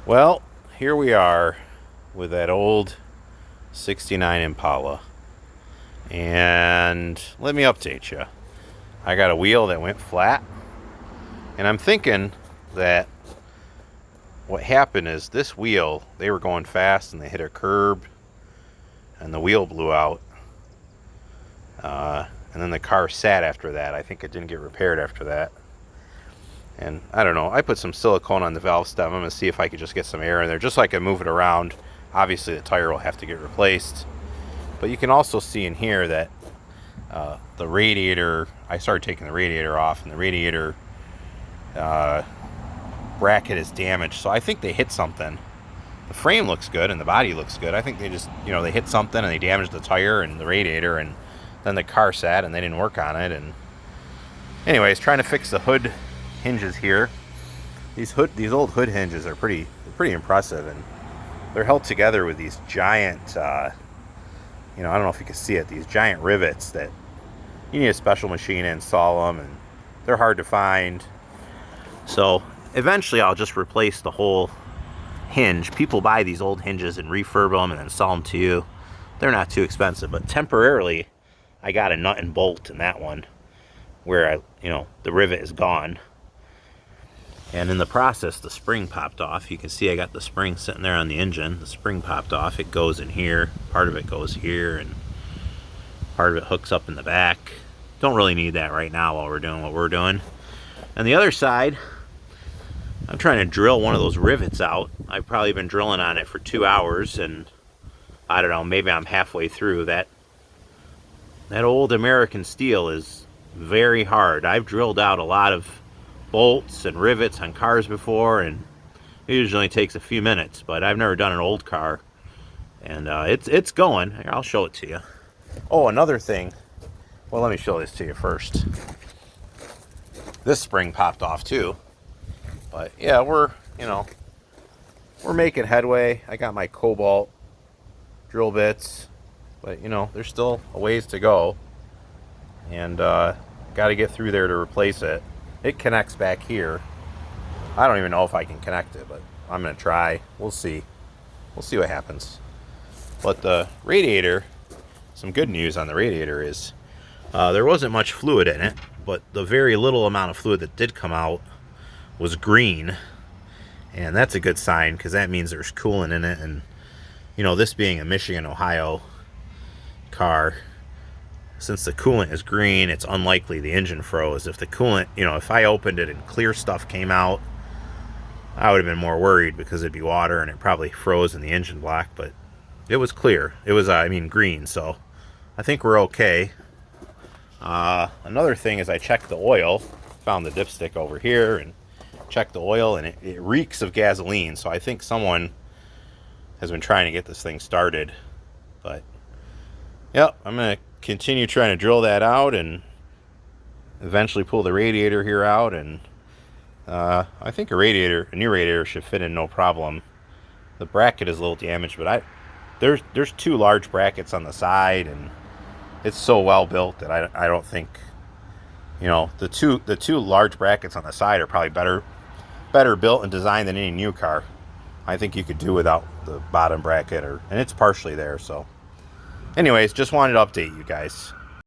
Well, here we are with that old 69 Impala. And let me update you. I got a wheel that went flat. And I'm thinking that what happened is this wheel, they were going fast and they hit a curb and the wheel blew out. And then the car sat after that. I think it didn't get repaired after that. And I don't know, I put some silicone on the valve stem. I'm going to see if I could just get some air in there, just so I can move it around. Obviously the tire will have to get replaced. But you can also see in here that the radiator, I started taking the radiator off, and the radiator bracket is damaged. So I think they hit something. The frame looks good and the body looks good. I think they just, they hit something and they damaged the tire and the radiator, and then the car sat and they didn't work on it. And anyways, trying to fix the hood hinges here. These old hood hinges are pretty impressive, and they're held together with these giant I don't know if you can see it, these giant rivets that you need a special machine to install them, and they're hard to find. So eventually I'll just replace the whole hinge. People buy these old hinges and refurb them and then sell them to you. They're not too expensive, but temporarily I got a nut and bolt in that one where the rivet is gone. And in the process, the spring popped off. You can see I got the spring sitting there on the engine. The spring popped off. It goes in here. Part of it goes here, and part of it hooks up in the back. Don't really need that right now while we're doing what we're doing. And the other side, I'm trying to drill one of those rivets out. I've probably been drilling on it for 2 hours, and I don't know, maybe I'm halfway through. That old American steel is very hard. I've drilled out a lot of bolts and rivets on cars before, and it usually takes a few minutes, but I've never done an old car, and it's going. Here, I'll show it to you. Oh, another thing, well, let me show this to you first. This spring popped off too, but yeah, we're making headway. I got my cobalt drill bits, but there's still a ways to go, and got to get through there to replace it. It connects back here. I don't even know if I can connect it, but I'm going to try. We'll see. We'll see what happens. But the radiator, some good news on the radiator is there wasn't much fluid in it, but the very little amount of fluid that did come out was green. And that's a good sign, because that means there's coolant in it. And, this being a Michigan, Ohio car, since the coolant is green, it's unlikely the engine froze. If the coolant, if I opened it and clear stuff came out, I would have been more worried, because it'd be water and it probably froze in the engine block, but it was clear. It was, green, so I think we're okay. Another thing is I checked the oil, found the dipstick over here, and checked the oil, and it reeks of gasoline, so I think someone has been trying to get this thing started. But, yep, I'm going to continue trying to drill that out and eventually pull the radiator here out, and I think a new radiator should fit in no problem. The bracket is a little damaged, but there's 2 large brackets on the side, and it's so well built that I don't think the two large brackets on the side are probably better built and designed than any new car. I think you could do without the bottom bracket, and it's partially there. So anyways, just wanted to update you guys.